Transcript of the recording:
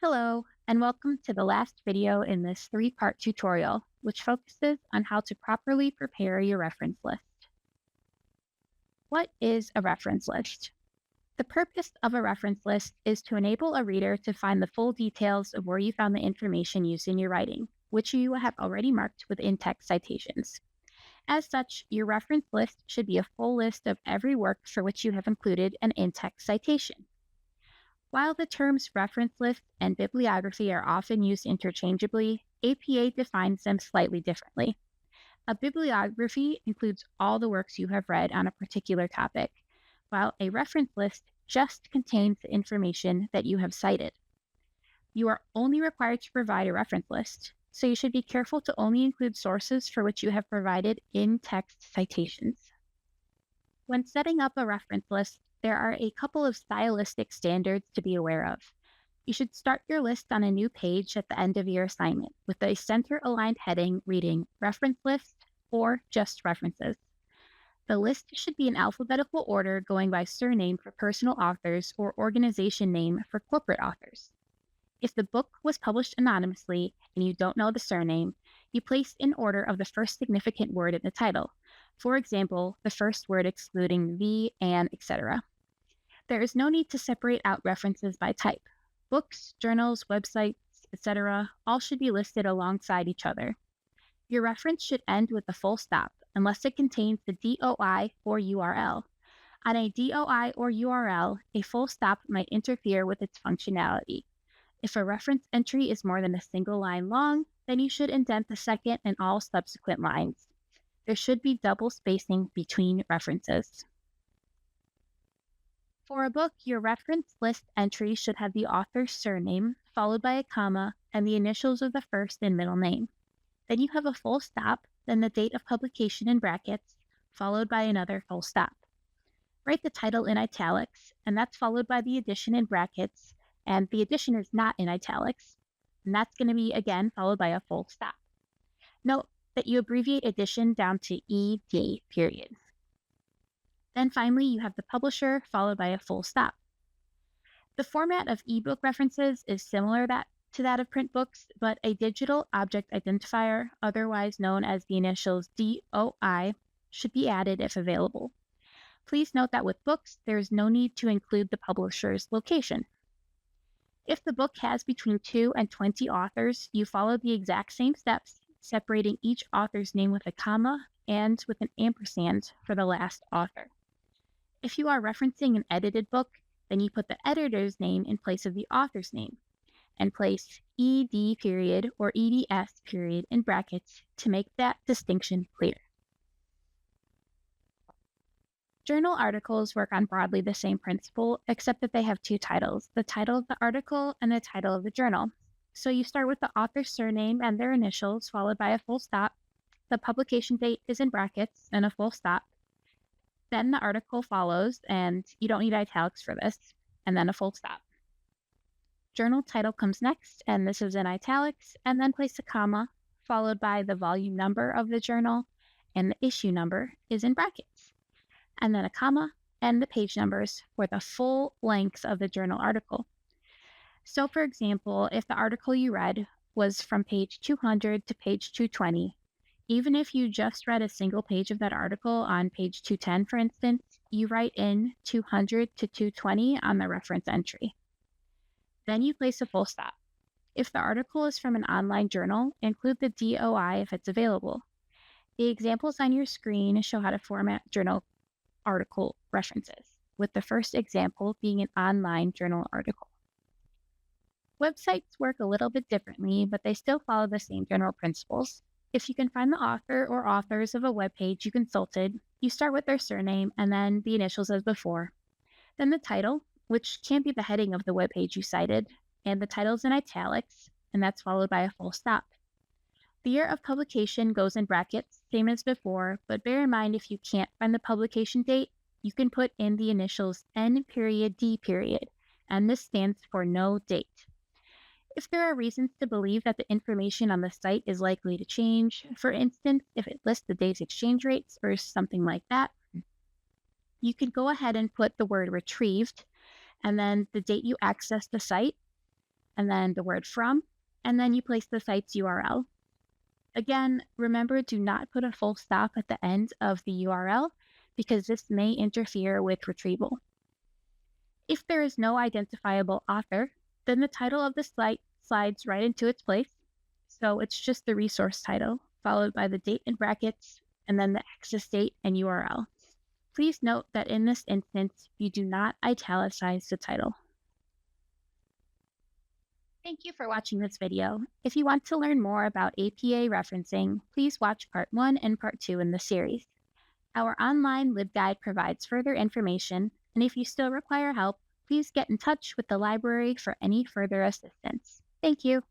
Hello, and welcome to the last video in this three-part tutorial, which focuses on how to properly prepare your reference list. What is a reference list? The purpose of a reference list is to enable a reader to find the full details of where you found the information used in your writing, which you have already marked with in-text citations. As such, your reference list should be a full list of every work for which you have included an in-text citation. While the terms reference list and bibliography are often used interchangeably, APA defines them slightly differently. A bibliography includes all the works you have read on a particular topic, while a reference list just contains the information that you have cited. You are only required to provide a reference list, so you should be careful to only include sources for which you have provided in-text citations. When setting up a reference list, there are a couple of stylistic standards to be aware of. You should start your list on a new page at the end of your assignment with a center-aligned heading reading Reference List or just References. The list should be in alphabetical order going by surname for personal authors or organization name for corporate authors. If the book was published anonymously and you don't know the surname, you place in order of the first significant word in the title. For example, the first word excluding the, and, etc. There is no need to separate out references by type. Books, journals, websites, etc. all should be listed alongside each other. Your reference should end with a full stop unless it contains the DOI or URL. On a DOI or URL, a full stop might interfere with its functionality. If a reference entry is more than a single line long, then you should indent the second and all subsequent lines. There should be double spacing between references. For a book, your reference list entry should have the author's surname, followed by a comma, and the initials of the first and middle name. Then you have a full stop, then the date of publication in brackets, followed by another full stop. Write the title in italics, and that's followed by the addition in brackets, and the addition is not in italics, and that's going to be, again, followed by a full stop. Note that you abbreviate addition down to ED, period. Then finally, you have the publisher, followed by a full stop. The format of ebook references is similar to that of print books, but a digital object identifier, otherwise known as the initials DOI, should be added if available. Please note that with books, there is no need to include the publisher's location. If the book has between 2 and 20 authors, you follow the exact same steps, separating each author's name with a comma and with an ampersand for the last author. If you are referencing an edited book, then you put the editor's name in place of the author's name, and place ED period or EDS period in brackets to make that distinction clear. Journal articles work on broadly the same principle, except that they have two titles, the title of the article and the title of the journal. So you start with the author's surname and their initials, followed by a full stop. The publication date is in brackets and a full stop. Then the article follows, and you don't need italics for this, and then a full stop. Journal title comes next, and this is in italics, and then place a comma, followed by the volume number of the journal, and the issue number is in brackets, and then a comma, and the page numbers for the full length of the journal article. So for example, if the article you read was from page 200 to page 220, even if you just read a single page of that article on page 210, for instance, you write in 200 to 220 on the reference entry. Then you place a full stop. If the article is from an online journal, include the DOI if it's available. The examples on your screen show how to format journal article references, with the first example being an online journal article. Websites work a little bit differently, but they still follow the same general principles. If you can find the author or authors of a web page you consulted, you start with their surname and then the initials as before. Then the title, which can be the heading of the web page you cited, and the title's in italics, and that's followed by a full stop. The year of publication goes in brackets, same as before, but bear in mind if you can't find the publication date, you can put in the initials N period D period, and this stands for no date. If there are reasons to believe that the information on the site is likely to change, for instance, if it lists the day's exchange rates or something like that, you could go ahead and put the word retrieved and then the date you accessed the site, and then the word from, and then you place the site's URL. Again, remember to not put a full stop at the end of the URL because this may interfere with retrieval. If there is no identifiable author, then the title of the site slides right into its place. So it's just the resource title, followed by the date in brackets, and then the access date and URL. Please note that in this instance, you do not italicize the title. Thank you for watching this video. If you want to learn more about APA referencing, please watch Part 1 and Part 2 in the series. Our online LibGuide provides further information, and if you still require help, please get in touch with the library for any further assistance. Thank you.